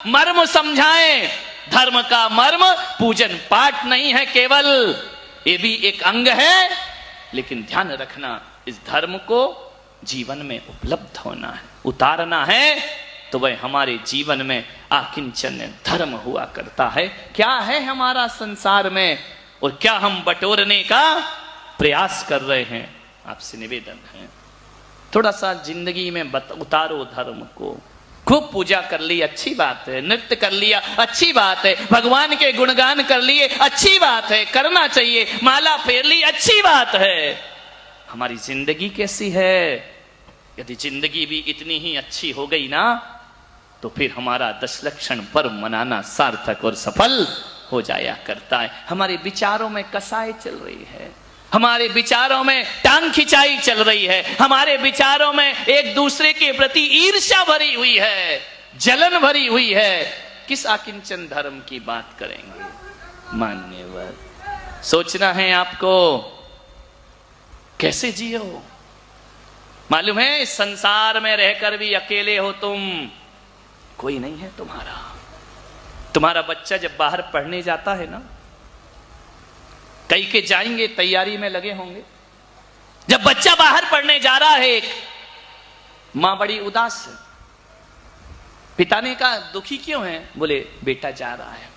मर्म समझाएं। धर्म का मर्म पूजन पाठ नहीं है केवल, ये भी एक अंग है, लेकिन ध्यान रखना इस धर्म को जीवन में उपलब्ध होना है, उतारना है, तो वह हमारे जीवन में आकिंचन धर्म हुआ करता है। क्या है हमारा संसार में और क्या हम बटोरने का प्रयास कर रहे हैं, आपसे निवेदन है थोड़ा सा जिंदगी में उतारो धर्म को। खूब पूजा कर ली अच्छी बात है, नृत्य कर लिया अच्छी बात है, भगवान के गुणगान कर लिए अच्छी बात है, करना चाहिए, माला फेर ली अच्छी बात है। हमारी जिंदगी कैसी है? यदि जिंदगी भी इतनी ही अच्छी हो गई ना, तो फिर हमारा 10 लक्षण पर्व मनाना सार्थक और सफल हो जाया करता है। हमारे विचारों में कसाई चल रही है, हमारे विचारों में टांग खिंचाई चल रही है, हमारे विचारों में एक दूसरे के प्रति ईर्ष्या भरी हुई है, जलन भरी हुई है। किस आकिंचन धर्म की बात करेंगे? मान्यवर, सोचना है आपको, कैसे जियो। मालूम है इस संसार में रहकर भी अकेले हो तुम, कोई नहीं है तुम्हारा। तुम्हारा बच्चा जब बाहर पढ़ने जाता है ना, कई के जाएंगे तैयारी में लगे होंगे, जब बच्चा बाहर पढ़ने जा रहा है, मां बड़ी उदास है। पिता ने कहा दुखी क्यों है? बोले बेटा जा रहा है।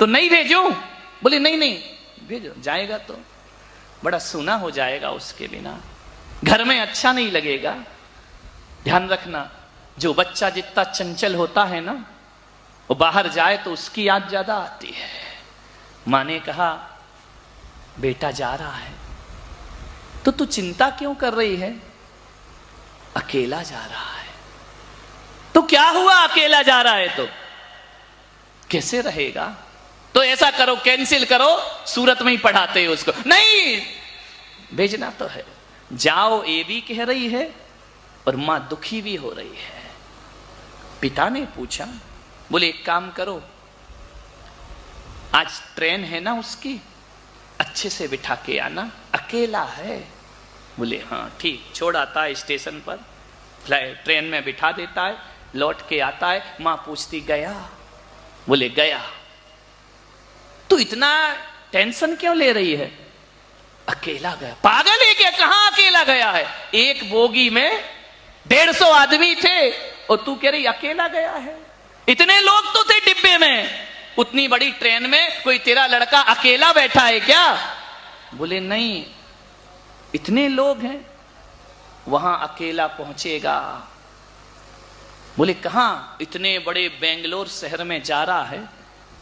तो नहीं भेजूं? बोले नहीं नहीं भेजो, जाएगा तो बड़ा सूना हो जाएगा उसके बिना, घर में अच्छा नहीं लगेगा। ध्यान रखना, जो बच्चा जितना चंचल होता है ना, वो बाहर जाए तो उसकी याद ज्यादा आती है। मां ने कहा बेटा जा रहा है तो तू चिंता क्यों कर रही है? अकेला जा रहा है। तो क्या हुआ अकेला जा रहा है तो कैसे रहेगा? तो ऐसा करो, कैंसिल करो, सूरत में ही पढ़ाते हो उसको। नहीं, भेजना तो है, जाओ ये भी कह रही है और मां दुखी भी हो रही है। पिता ने पूछा, बोले एक काम करो, आज ट्रेन है ना उसकी, अच्छे से बिठा के आना, अकेला है। बोले हाँ ठीक। छोड़ आता है स्टेशन पर, ट्रेन में बिठा देता है, लौट के आता है। मां पूछती गया? बोले गया। तो इतना टेंशन क्यों ले रही है? अकेला गया। पागल है क्या? कहां अकेला गया है? एक बोगी में 150 आदमी थे और तू कह रही अकेला गया है? इतने लोग तो थे डिब्बे में, उतनी बड़ी ट्रेन में कोई तेरा लड़का अकेला बैठा है क्या? बोले नहीं, इतने लोग हैं, वहां अकेला पहुंचेगा। बोले कहां? इतने बड़े बेंगलोर शहर में जा रहा है,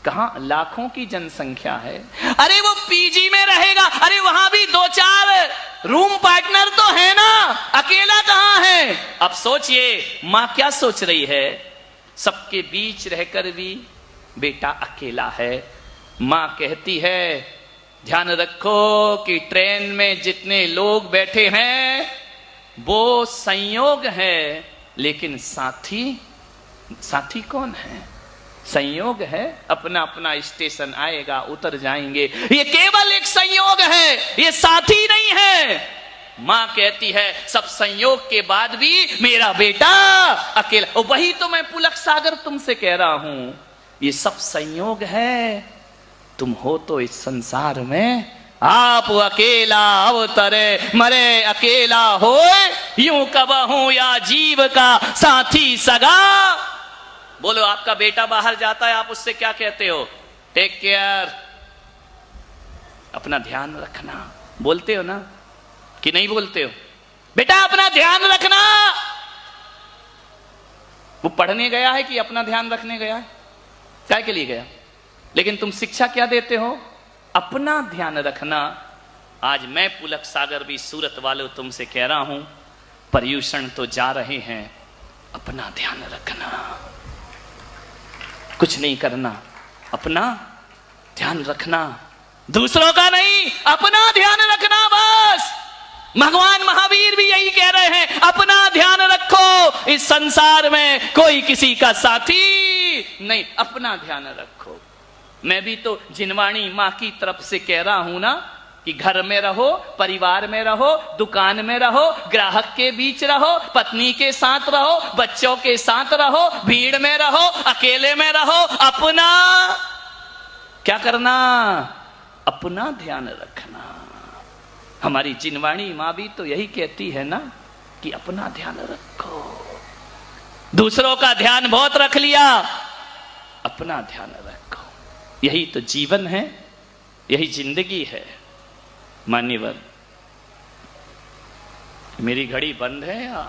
कहां लाखों की जनसंख्या है। अरे वो पीजी में रहेगा, अरे वहां भी 2-4 रूम पार्टनर तो है ना, अकेला कहां है? अब सोचिए मां क्या सोच रही है, सबके बीच रहकर भी बेटा अकेला है। मां कहती है ध्यान रखो कि ट्रेन में जितने लोग बैठे हैं वो संयोग है, लेकिन साथी कौन है? संयोग है, अपना अपना स्टेशन आएगा, उतर जाएंगे, ये केवल एक संयोग है, ये साथी नहीं है। मां कहती है सब संयोग के बाद भी मेरा बेटा अकेला। और वही तो मैं पुलक सागर तुमसे कह रहा हूं, ये सब संयोग है, तुम हो तो इस संसार में आप अकेला अवतरे, मरे अकेला होए, यूं कबहूं या जीव का साथी सगा। बोलो आपका बेटा बाहर जाता है, आप उससे क्या कहते हो? टेक केयर, अपना ध्यान रखना। बोलते हो ना कि नहीं बोलते हो? बेटा अपना ध्यान रखना। वो पढ़ने गया है कि अपना ध्यान रखने गया है? क्या के लिए गया? लेकिन तुम शिक्षा क्या देते हो? अपना ध्यान रखना। आज मैं पुलक सागर भी सूरत वालों तुमसे कह रहा हूं, पर्यूषण तो जा रहे हैं, अपना ध्यान रखना, कुछ नहीं करना, अपना ध्यान रखना, दूसरों का नहीं, अपना ध्यान रखना बस। भगवान महावीर भी यही कह रहे हैं, अपना ध्यान रखो, इस संसार में कोई किसी का साथी नहीं, अपना ध्यान रखो। मैं भी तो जिनवाणी मां की तरफ से कह रहा हूं ना कि घर में रहो, परिवार में रहो, दुकान में रहो, ग्राहक के बीच रहो, पत्नी के साथ रहो, बच्चों के साथ रहो, भीड़ में रहो, अकेले में रहो, अपना क्या करना? अपना ध्यान रखना। हमारी जिनवाणी माँ भी तो यही कहती है ना कि अपना ध्यान रखो। दूसरों का ध्यान बहुत रख लिया, अपना ध्यान रखो। यही तो जीवन है, यही जिंदगी है। मान्यवर, मेरी घड़ी बंद है या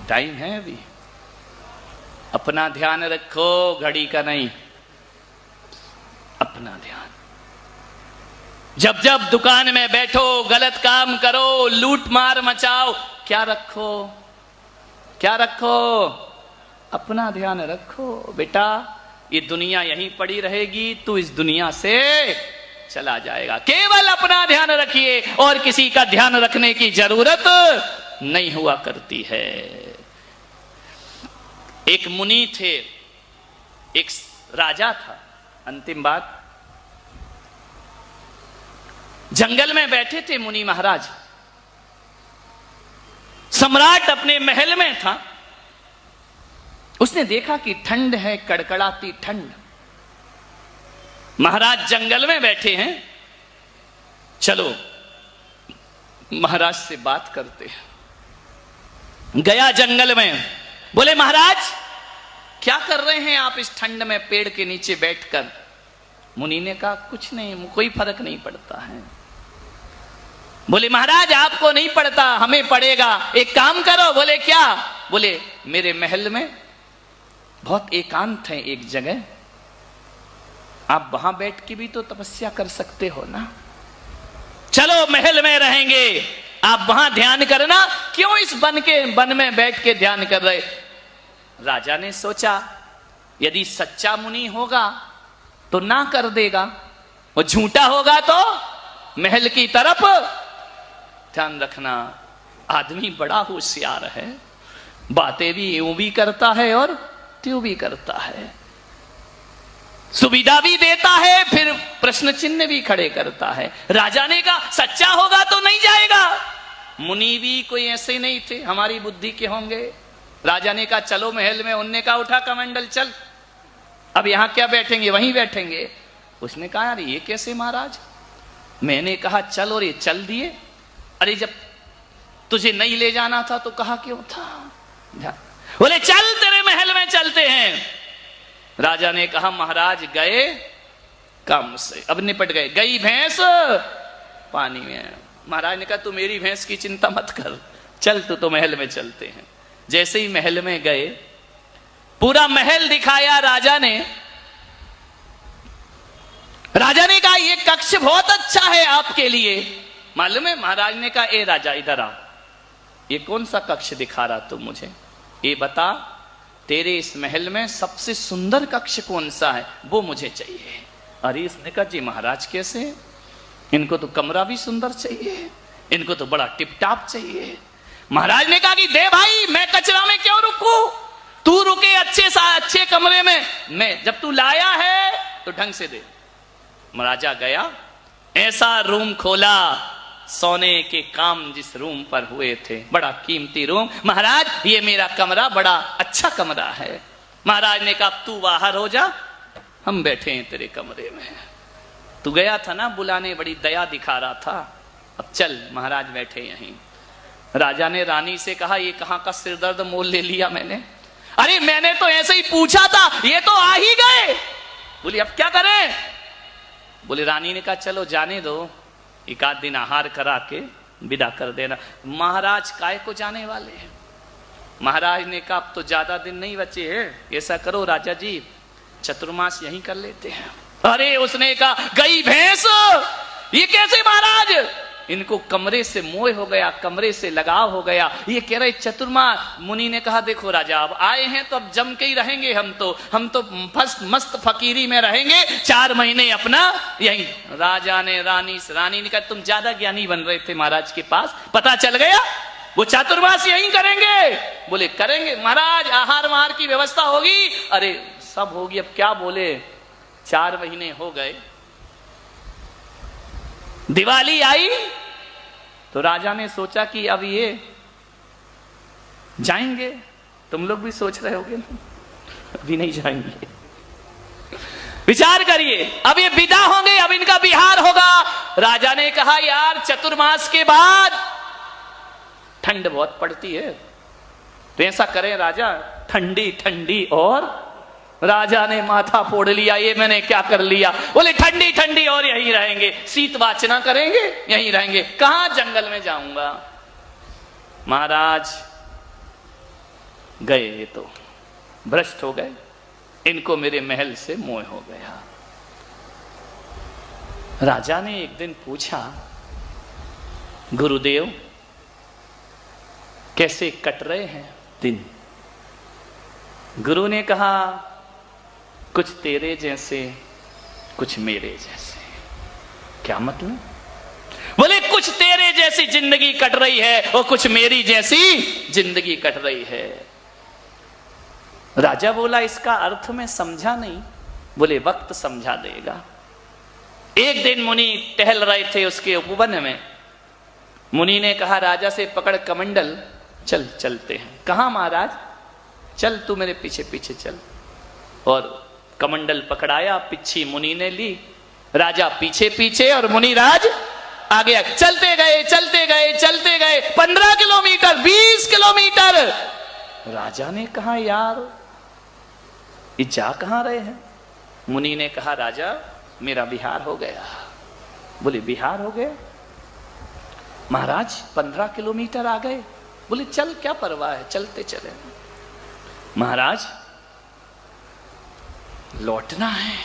टाइम है अभी? अपना ध्यान रखो, घड़ी का नहीं, अपना ध्यान। जब जब दुकान में बैठो, गलत काम करो, लूट मार मचाओ, क्या रखो? क्या रखो? अपना ध्यान रखो। बेटा, ये दुनिया यहीं पड़ी रहेगी, तू इस दुनिया से चला जाएगा। केवल अपना ध्यान रखिए और किसी का ध्यान रखने की जरूरत नहीं हुआ करती है। एक मुनि थे, एक राजा था। अंतिम बात, जंगल में बैठे थे मुनि महाराज। सम्राट अपने महल में था। उसने देखा कि ठंड है, कड़कड़ाती ठंड। महाराज जंगल में बैठे हैं, चलो महाराज से बात करते हैं। गया जंगल में, बोले महाराज क्या कर रहे हैं आप इस ठंड में पेड़ के नीचे बैठकर? मुनि ने कहा कुछ नहीं, कोई फर्क नहीं पड़ता है। बोले महाराज आपको नहीं पड़ता, हमें पड़ेगा, एक काम करो। बोले क्या? बोले मेरे महल में बहुत एकांत है एक जगह, आप वहां बैठ के भी तो तपस्या कर सकते हो ना। चलो महल में रहेंगे, आप वहां ध्यान करना, क्यों इस वन में बैठ के ध्यान कर रहे? राजा ने सोचा यदि सच्चा मुनि होगा तो ना कर देगा, वो झूठा होगा तो महल की तरफ। ध्यान रखना, आदमी बड़ा होशियार है, बातें भी यूं भी करता है और त्यों भी करता है, सुविधा भी देता है, फिर प्रश्न चिन्ह भी खड़े करता है। राजा ने कहा सच्चा होगा तो नहीं जाएगा। मुनि भी कोई ऐसे नहीं थे, हमारी बुद्धि के होंगे। राजा ने कहा चलो महल में। उनने कहा उठा कमंडल चल, अब यहां क्या बैठेंगे, वहीं बैठेंगे। उसने कहा यार ये कैसे महाराज? मैंने कहा चल और ये चल दिए। अरे जब तुझे नहीं ले जाना था तो कहा क्यों था? बोले चल तेरे महल में चलते हैं। राजा ने कहा महाराज गए काम से, अब निपट गए। गई भैंस पानी में। महाराज ने कहा तू मेरी भैंस की चिंता मत कर, चल तू तो महल में चलते हैं। जैसे ही महल में गए, पूरा महल दिखाया राजा ने। राजा ने कहा ये कक्ष बहुत अच्छा है आपके लिए। मालूम है? महाराज ने कहा ए राजा इधर आ, ये कौन सा कक्ष दिखा रहा तू मुझे? ये बता तेरे इस महल में सबसे सुंदर कक्ष कौन सा है, वो मुझे चाहिए। अरे इसने कहा जी महाराज कैसे? इनको तो कमरा भी सुंदर चाहिए, इनको तो बड़ा टिपटाप चाहिए। महाराज ने कहा कि दे भाई, मैं कचरा में क्यों रुकूं, तू रुके अच्छे कमरे में। मैं जब तू लाया है तो ढंग से दे। महाराजा गया, ऐसा रूम खोला, सोने के काम जिस रूम पर हुए थे, बड़ा कीमती रूम। महाराज ये मेरा कमरा बड़ा अच्छा कमरा है। महाराज ने कहा तू बाहर हो जा, हम बैठे हैं तेरे कमरे में। तू गया था ना बुलाने, बड़ी दया दिखा रहा था, अब चल। महाराज बैठे यहीं। राजा ने रानी से कहा ये कहां का सिरदर्द मोल ले लिया मैंने? अरे मैंने तो ऐसे ही पूछा था, ये तो आ ही गए। बोली अब क्या करें? बोले रानी ने कहा चलो जाने दो, एक आध दिन आहार करा के विदा कर देना। महाराज काय को जाने वाले हैं? महाराज ने कहा अब तो ज्यादा दिन नहीं बचे हैं, ऐसा करो राजा जी चतुर्मास यहीं कर लेते हैं। अरे उसने कहा गई भैंस, ये कैसे महाराज? इनको कमरे से मोह हो गया, कमरे से लगाव हो गया, ये कह रहे चतुर्मास। मुनि ने कहा देखो राजा अब आए हैं तो अब जम के ही रहेंगे, हम तो मस्त फकीरी में रहेंगे 4 महीने अपना यही। राजा ने रानी ने कहा तुम ज्यादा ज्ञानी बन रहे थे महाराज के पास, पता चल गया वो चातुर्मास यही करेंगे। बोले करेंगे महाराज, आहार वाहार की व्यवस्था होगी। अरे सब होगी, अब क्या बोले। 4 महीने हो गए। दिवाली आई तो राजा ने सोचा कि अब ये जाएंगे। तुम लोग भी सोच रहे होगे ना, अभी नहीं जाएंगे। विचार करिए, अब ये विदा होंगे, अब इनका बिहार होगा। राजा ने कहा यार चतुर्मास के बाद ठंड बहुत पड़ती है, तो ऐसा करें राजा, ठंडी ठंडी। और राजा ने माथा फोड़ लिया, ये मैंने क्या कर लिया। बोले ठंडी ठंडी और यहीं रहेंगे, शीत वाचना करेंगे, यहीं रहेंगे। कहां, जंगल में जाऊंगा। महाराज गए तो भ्रष्ट हो गए, इनको मेरे महल से मोह हो गया। राजा ने एक दिन पूछा, गुरुदेव कैसे कट रहे हैं दिन? गुरु ने कहा कुछ तेरे जैसे कुछ मेरे जैसे। क्या मतलब? बोले कुछ तेरे जैसी जिंदगी कट रही है और कुछ मेरी जैसी जिंदगी कट रही है। राजा बोला इसका अर्थ मैं समझा नहीं। बोले वक्त समझा देगा। एक दिन मुनि टहल रहे थे उसके उपवन में। मुनि ने कहा राजा से, पकड़ कमंडल, चल चलते हैं। कहा महाराज? चल तू मेरे पीछे पीछे चल। और कमंडल पकड़ाया, पिच्छी मुनि ने ली, राजा पीछे पीछे और मुनिराज आगे। चलते गए चलते गए चलते गए, 15 किलोमीटर 20 किलोमीटर। राजा ने कहा यार ये जा कहां रहे हैं? मुनि ने कहा राजा मेरा बिहार हो गया। बोले बिहार हो गया? महाराज 15 किलोमीटर आ गए। बोले चल क्या परवाह है, चलते चले। महाराज लौटना है,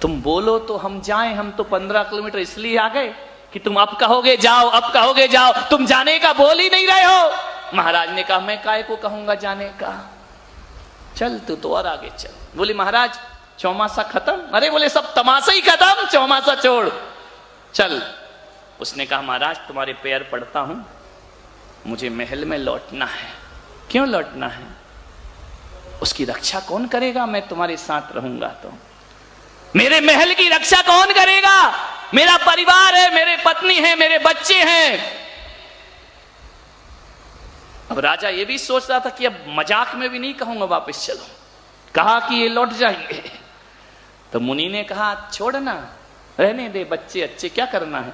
तुम बोलो तो हम जाएं। हम तो 15 किलोमीटर इसलिए आ गए कि तुम अब कहोगे जाओ, अब कहोगे जाओ, तुम जाने का बोल ही नहीं रहे हो। महाराज ने कहा मैं काहे को कहूंगा जाने का, चल तू तो और आगे चल। बोले महाराज चौमासा खत्म? अरे बोले सब तमाशा ही खत्म, चौमासा छोड़, चल। उसने कहा महाराज तुम्हारे पैर पड़ता हूं, मुझे महल में लौटना है। क्यों लौटना है? उसकी रक्षा कौन करेगा? मैं तुम्हारे साथ रहूंगा तो। मेरे महल की रक्षा कौन करेगा? मेरा परिवार है, मेरे पत्नी है, मेरे बच्चे हैं। अब राजा ये भी सोच रहा था कि अब मजाक में भी नहीं कहूंगा वापस चलो। कहा कि ये लौट जाएंगे। तो मुनि ने कहा छोड़ना, रहने दे, बच्चे अच्छे क्या करना है,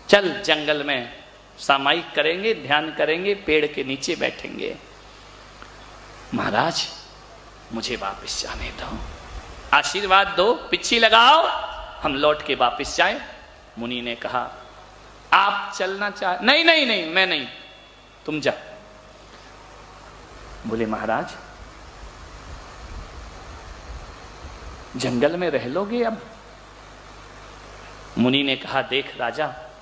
चल जंगल में सामायिक करेंगे, ध्यान करेंगे, पेड़ के नीचे बैठेंगे। महाराज मुझे वापस जाने दो, आशीर्वाद दो, पिच्छी लगाओ, हम लौट के वापस जाएं। मुनि ने कहा आप चलना चाह? नहीं नहीं नहीं मैं नहीं, तुम जा। बोले महाराज जंगल में रह लोगे अब? मुनि ने कहा देख राजा